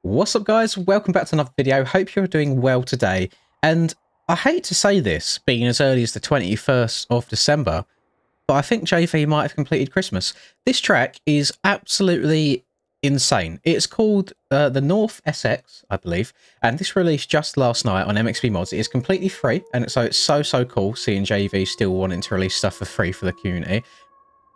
What's up, guys? Welcome back to another video. Hope you're doing well today. And I hate to say this, being as early as the 21st of December, but I think JV might have completed Christmas. This track is absolutely insane. It's called the North SX, I believe, and this released just last night on MXB Mods. It is completely free, and so it's so cool seeing JV still wanting to release stuff for free for the community.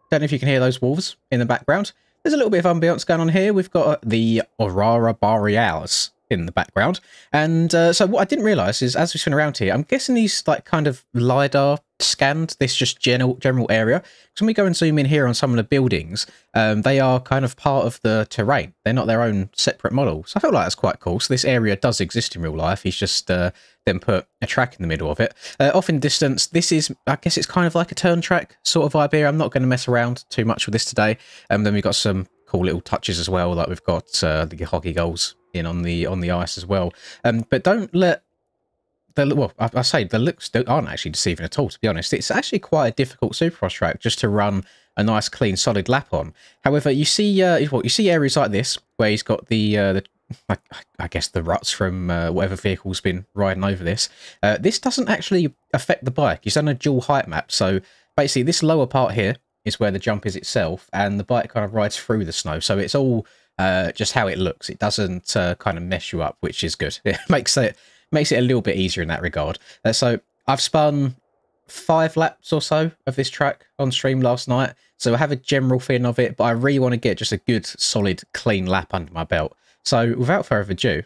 Don't know if you can hear those wolves in the background. There's a little bit of ambience going on here. We've got the Aurora Borealis in the background. And so what I didn't realise is, as we spin around here, I'm guessing these like kind of LiDAR scanned this just general area. Because when we go and zoom in here on some of the buildings, they are kind of part of the terrain. They're not their own separate model. So I feel like that's quite cool. So this area does exist in real life. He's just then put a track in the middle of it. Off in distance, this is, I guess it's kind of like a turn track sort of vibe here. I'm not going to mess around too much with this today. Then we've got some cool little touches as well. Like we've got the hockey goals in on the ice as well. But don't let I say the looks aren't actually deceiving at all, to be honest. It's actually quite a difficult Supercross track just to run a nice, clean, solid lap on. However, you see you see areas like this where he's got the I guess the ruts from whatever vehicle's been riding over this. This doesn't actually affect the bike. He's done a dual height map, so basically this lower part here is where the jump is itself, and the bike kind of rides through the snow. So it's all just how it looks. It doesn't kind of mess you up, which is good. It makes it a little bit easier in that regard. So I've spun 5 laps or so of this track on stream last night, so I have a general feeling of it, but I really want to get just a good, solid, clean lap under my belt. So without further ado,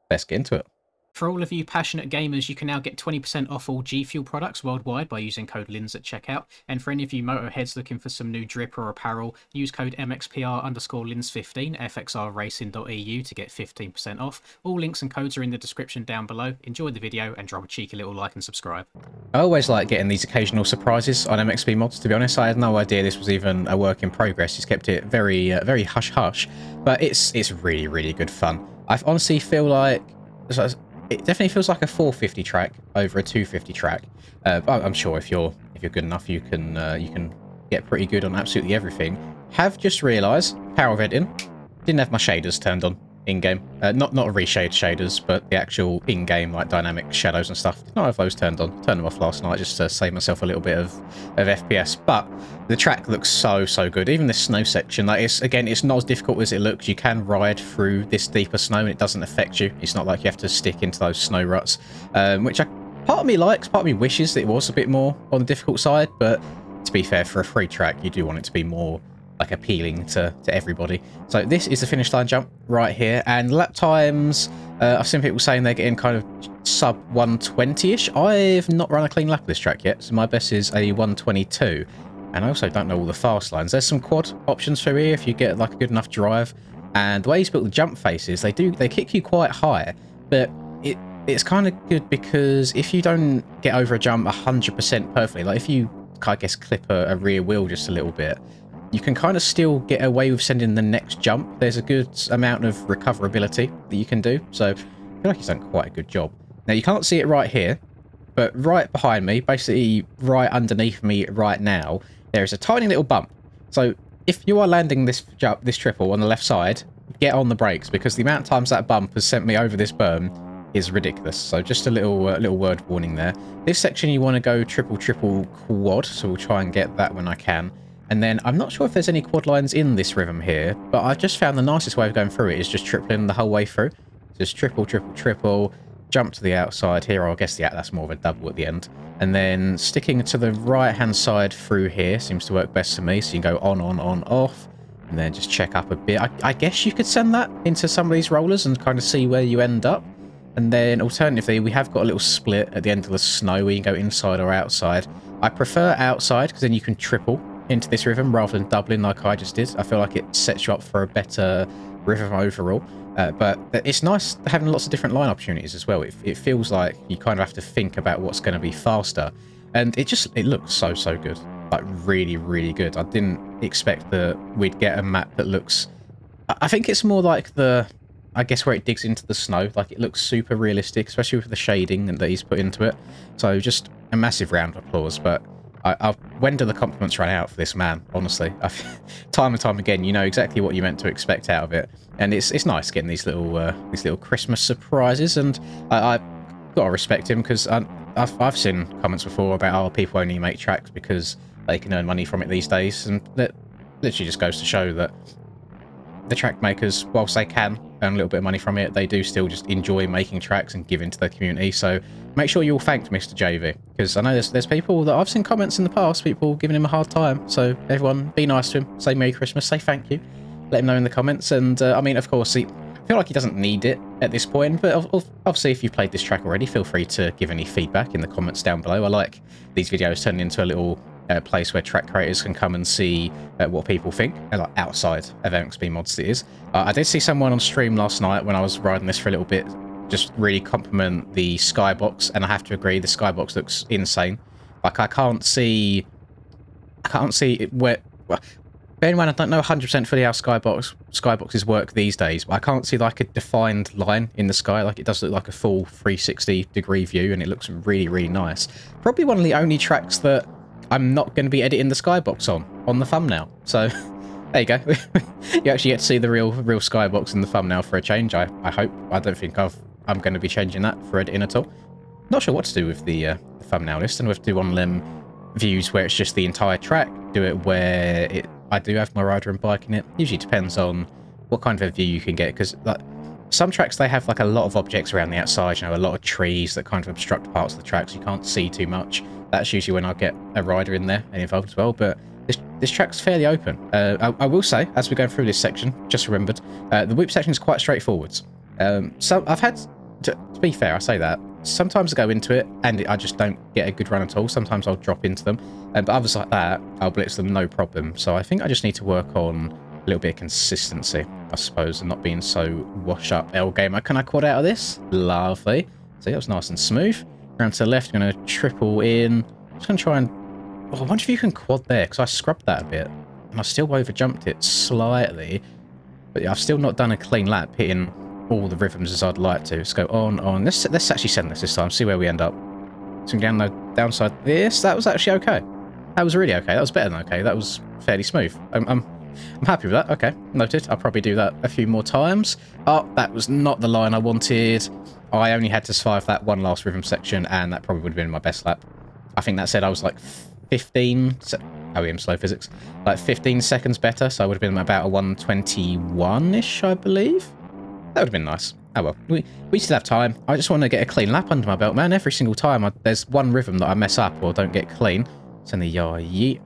let's get into it. For all of you passionate gamers, you can now get 20% off all G Fuel products worldwide by using code LINS at checkout. And for any of you motorheads looking for some new drip or apparel, use code MXPR_LINS15 fxrracing.eu to get 15% off. All links and codes are in the description down below. Enjoy the video and drop a cheeky little like and subscribe. I always like getting these occasional surprises on MXB Mods, to be honest. I had no idea this was even a work in progress. He's kept it very hush-hush, but it's really good fun. I honestly feel like... It definitely feels like a 450 track over a 250 track. I'm sure if you're good enough, you can get pretty good on absolutely everything. Have just realised, power of editing, didn't have my shaders turned on in-game. Not reshade shaders, but the actual in-game like dynamic shadows and stuff. Did not have those turned on. Turned them off last night just to save myself a little bit of FPS. But the track looks so good. Even this snow section, like it's not as difficult as it looks. You can ride through this deeper snow and it doesn't affect you. It's not like you have to stick into those snow ruts, which part of me likes, part of me wishes that it was a bit more on the difficult side. But to be fair, for a free track, you do want it to be more like appealing to everybody. So this is the finish line jump right here, and lap times, I've seen people saying they're getting kind of sub 120-ish. I've not run a clean lap of this track yet, so my best is a 122, and I also don't know all the fast lines. There's some quad options for here if you get like a good enough drive, and the way he's built the jump faces, they kick you quite high, but it's kind of good because if you don't get over a jump 100% perfectly, like if you, I guess, clip a rear wheel just a little bit, you can kind of still get away with sending the next jump. There's a good amount of recoverability that you can do, so I feel like he's done quite a good job. Now, you can't see it right here, but right behind me, basically right underneath me right now, there is a tiny little bump. So if you are landing this triple on the left side, get on the brakes, because the amount of times that bump has sent me over this berm is ridiculous. So just a little word warning there. This section you want to go triple quad, so we'll try and get that when I can. And then I'm not sure if there's any quad lines in this rhythm here, but I've just found the nicest way of going through it is just tripling the whole way through. Just triple, jump to the outside here, or I guess that's more of a double at the end. And then sticking to the right-hand side through here seems to work best for me, so you can go on, off, and then just check up a bit. I guess you could send that into some of these rollers and kind of see where you end up. And then alternatively, we have got a little split at the end of the snow where you can go inside or outside. I prefer outside because then you can triple into this rhythm rather than doubling like I just did. I feel like it sets you up for a better rhythm overall. But it's nice having lots of different line opportunities as well. It feels like you kind of have to think about what's going to be faster. And it looks so good. Like really good. I didn't expect that we'd get a map that looks... I think it's more like I guess where it digs into the snow. Like it looks super realistic, especially with the shading that he's put into it. So just a massive round of applause. But When do the compliments run out for this man? Honestly, time and time again, you know exactly what you're meant to expect out of it, and it's nice getting these little Christmas surprises. And I gotta respect him because I've seen comments before about people only make tracks because they can earn money from it these days, and that literally just goes to show that the track makers, whilst they can earn a little bit of money from it, they do still just enjoy making tracks and giving to the community. So make sure you all thank Mr. JV, because I know there's people that I've seen comments in the past, people giving him a hard time. So everyone, be nice to him, say Merry Christmas, say thank you, let him know in the comments. And I mean, of course, I feel like he doesn't need it at this point, but obviously if you've played this track already, feel free to give any feedback in the comments down below. I like these videos turning into a little place where track creators can come and see what people think, like outside of MXB Mods it is. I did see someone on stream last night when I was riding this for a little bit just really compliment the skybox, and I have to agree, the skybox looks insane. Like I can't see where. Well, bear in mind, I don't know 100% fully how skyboxes work these days, but I can't see like a defined line in the sky. Like it does look like a full 360-degree view, and it looks really, really nice. Probably one of the only tracks that I'm not going to be editing the skybox on the thumbnail. So there you go. You actually get to see the real skybox in the thumbnail for a change. I hope. I don't think I'm going to be changing that for editing at all. Not sure what to do with the thumbnail list, and we have to do one of them views where it's just the entire track. Do it where I do have my rider and bike in it. Usually depends on what kind of a view you can get, because like some tracks they have like a lot of objects around the outside, you know, a lot of trees that kind of obstruct parts of the track, so you can't see too much. That's usually when I get a rider in there and involved as well. But this track's fairly open. I will say, as we're going through this section, just remembered, the whoop section is quite straightforward. So I've had, to be fair, I say that, sometimes I go into it and I just don't get a good run at all. Sometimes I'll drop into them, but others like that, I'll blitz them no problem. So I think I just need to work on a little bit of consistency, I suppose, and not being so wash up. L Gamer, can I quad out of this? Lovely. See, that was nice and smooth. Around to the left, I'm going to triple in. Just going to try and... Oh, I wonder if you can quad there, because I scrubbed that a bit. And I still over-jumped it slightly. But I've still not done a clean lap, hitting all the rhythms as I'd like to. Let's go on. Let's actually send this time, see where we end up. So down the downside this, that was actually okay. That was really okay. That was better than okay. That was fairly smooth. I'm happy with that. Okay, noted. I'll probably do that a few more times. Oh, that was not the line I wanted. I only had to survive that one last rhythm section, and that probably would have been my best lap. I think that said I was like 15... OEM slow physics. Like 15 seconds better, so I would have been about a 121-ish, I believe. That would have been nice. Oh well, we still have time. I just want to get a clean lap under my belt, man. Every single time there's one rhythm that I mess up or don't get clean. Send the yeet.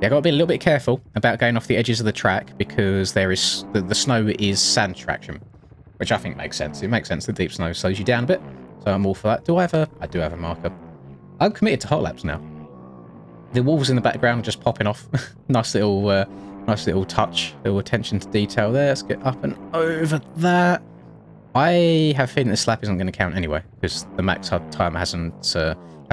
Yeah, I've got to be a little bit careful about going off the edges of the track, because there is the snow is sand traction, which I think makes sense. It makes sense. The deep snow slows you down a bit, so I'm all for that. I do have a marker. I'm committed to hot laps now. The walls in the background are just popping off. Nice little touch, little attention to detail there. Let's get up and over that. I have a feeling this lap isn't going to count anyway, because the max hard time hasn't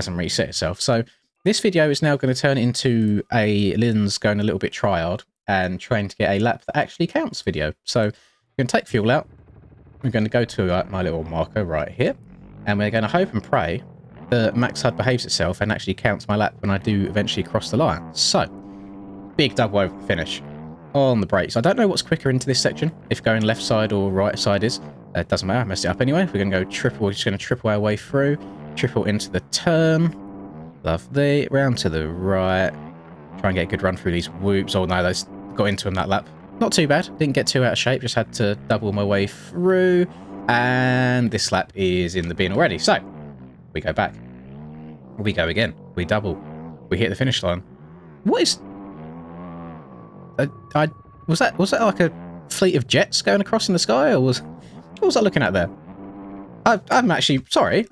reset itself. So this video is now going to turn into a Lynn's going a little bit tryhard and trying to get a lap that actually counts video. So we're going to take fuel out. We're going to go to my little marker right here, and we're going to hope and pray that max HUD behaves itself and actually counts my lap when I do eventually cross the line. So, big double over the finish on the brakes. I don't know what's quicker into this section, if going left side or right side is. It doesn't matter, I messed it up anyway. We're going to go triple, we're just going to triple our way through, triple into the turn. Lovely, round to the right. Try and get a good run through these whoops. Oh no, those got into them that lap. Not too bad, didn't get too out of shape, just had to double my way through. And this lap is in the bin already. So, we go back. We go again. We double. We hit the finish line. What is... Was that like a fleet of jets going across in the sky, or what was I looking at there? I'm actually sorry.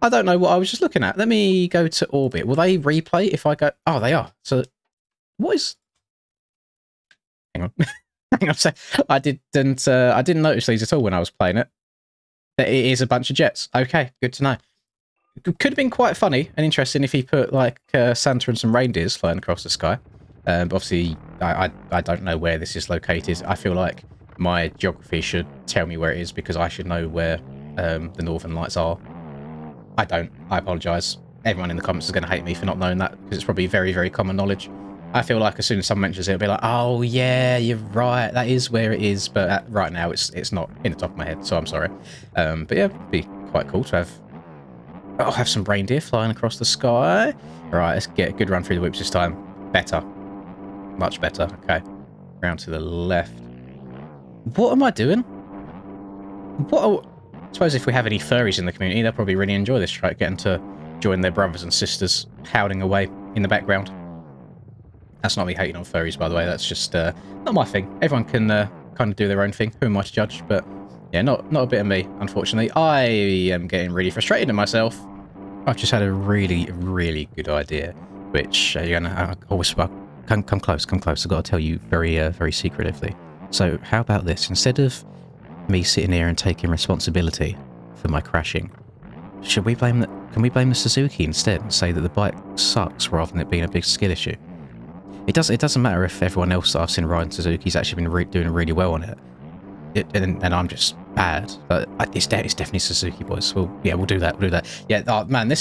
I don't know what I was just looking at. Let me go to orbit. Will they replay if I go? Oh, they are. So, what is? Hang on. Hang on. So I didn't notice these at all when I was playing it. It is a bunch of jets. Okay, good to know. It could have been quite funny and interesting if he put like Santa and some reindeers flying across the sky. But obviously, I don't know where this is located. I feel like my geography should tell me where it is, because I should know where the northern lights are. I don't. I apologise. everyone in the comments is going to hate me for not knowing that, because it's probably very, very common knowledge. I feel like as soon as someone mentions it, it'll be like, oh yeah, you're right, that is where it is, but right now it's not in the top of my head, so I'm sorry. But yeah, it'd be quite cool to have some reindeer flying across the sky. Right, let's get a good run through the whoops this time. Better. Much better. Okay. Round to the left. What am I doing? I suppose if we have any furries in the community, they'll probably really enjoy this track, getting to join their brothers and sisters howling away in the background. That's not me hating on furries, by the way. That's just not my thing. Everyone can kind of do their own thing. Who am I to judge? But yeah, not a bit of me, unfortunately. I am getting really frustrated at myself. I've just had a really, really good idea, which you're gonna always come close. I've got to tell you very, very secretively. So how about this? Instead of me sitting here and taking responsibility for my crashing, should we blame can we blame the Suzuki instead and say that the bike sucks rather than it being a big skill issue? It doesn't matter if everyone else that I've seen riding Suzuki's actually been doing really well on it. And I'm just bad. It's definitely Suzuki, boys. Well, yeah, we'll do that. Yeah, oh, man,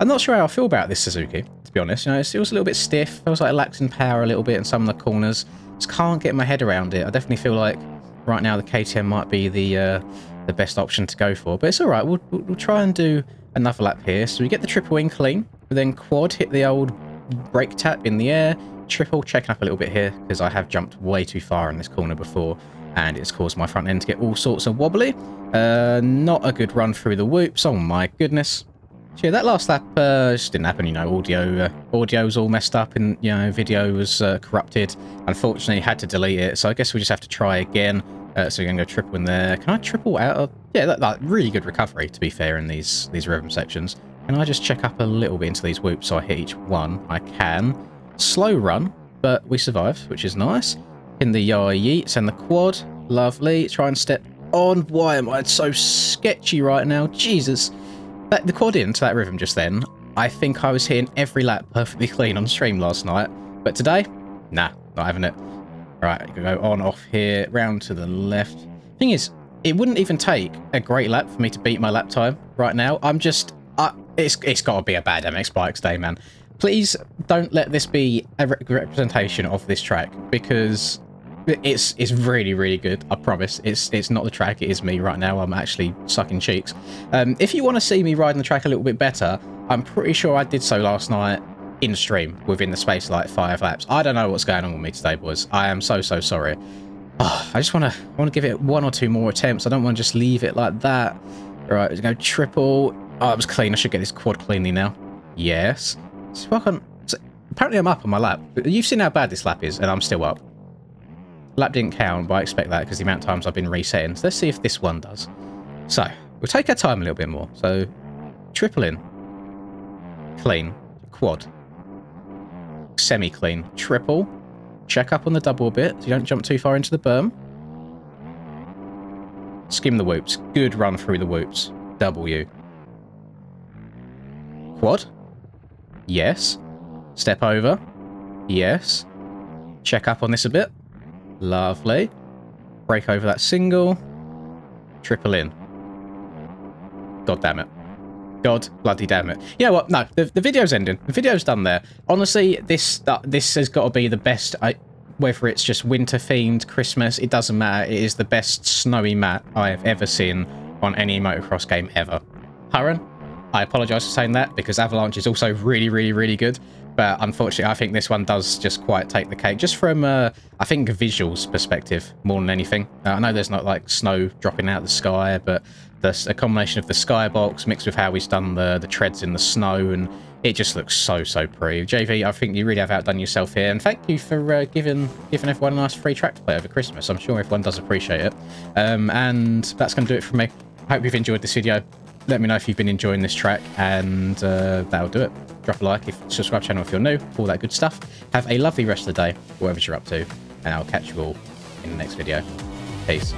I'm not sure how I feel about this Suzuki, to be honest. You know, it was a little bit stiff. Feels like it lacks in power a little bit in some of the corners. Just can't get my head around it. I definitely feel like right now the KTM might be the best option to go for. But it's all right. We'll try and do another lap here. So we get the triple in clean. Then quad, hit the old brake tap in the air. Triple, checking up a little bit here because I have jumped way too far in this corner before and it's caused my front end to get all sorts of wobbly. Not a good run through the whoops. Oh my goodness. So yeah, that last lap just didn't happen. You know, audio was all messed up and, you know, video was corrupted. Unfortunately, had to delete it. So I guess we just have to try again. So we're going to go triple in there. Can I triple out of... Yeah, that really good recovery, to be fair, in these rhythm sections. Can I just check up a little bit into these whoops so I hit each one? I can. Slow run, but we survived, which is nice. In the yeets and the quad. Lovely. Try and step on. Why am I so sketchy right now? Jesus. The quad into that rhythm just then, I think I was hitting every lap perfectly clean on stream last night. But today, nah, not having it. Right, go on, off here, round to the left. Thing is, it wouldn't even take a great lap for me to beat my lap time right now. I'm just... it's got to be a bad MX Bikes day, man. Please don't let this be a representation of this track, because it's really, really good. I promise. It's not the track, it is me right now. I'm actually sucking cheeks. If you want to see me riding the track a little bit better, I'm pretty sure I did so last night in stream within the space of like 5 laps. I don't know what's going on with me today, boys. I am so sorry. Oh, I just want to give it 1 or 2 more attempts. I don't want to just leave it like that. Right, let's go triple. Oh, it was clean. I should get this quad cleanly now. Yes. So apparently I'm up on my lap. You've seen how bad this lap is, and I'm still up. Lap didn't count, but I expect that because the amount of times I've been resetting. So let's see if this one does. So, we'll take our time a little bit more. So, triple in. Clean. Quad. Semi-clean. Triple. Check up on the double a bit so you don't jump too far into the berm. Skim the whoops. Good run through the whoops. W. Quad. Yes. Step over. Yes. Check up on this a bit. Lovely. Break over that single. Triple in. God damn it. God bloody damn it. You know what? No, the video's ending. The video's done there. Honestly, this has got to be the best... whether it's just winter themed, Christmas, it doesn't matter. It is the best snowy map I have ever seen on any motocross game ever. Harren, I apologise for saying that because Avalanche is also really, really, really good. But unfortunately, I think this one does just quite take the cake. Just from, I think, a visuals perspective more than anything. I know there's not like snow dropping out of the sky, but there's a combination of the skybox mixed with how he's done the treads in the snow, and it just looks so pretty. JV, I think you really have outdone yourself here, and thank you for giving everyone a nice free track to play over Christmas. I'm sure everyone does appreciate it. And that's going to do it for me. I hope you've enjoyed this video. Let me know if you've been enjoying this track, and that'll do it. Drop a like, subscribe to the channel if you're new, all that good stuff. Have a lovely rest of the day, whatever you're up to, and I'll catch you all in the next video. Peace.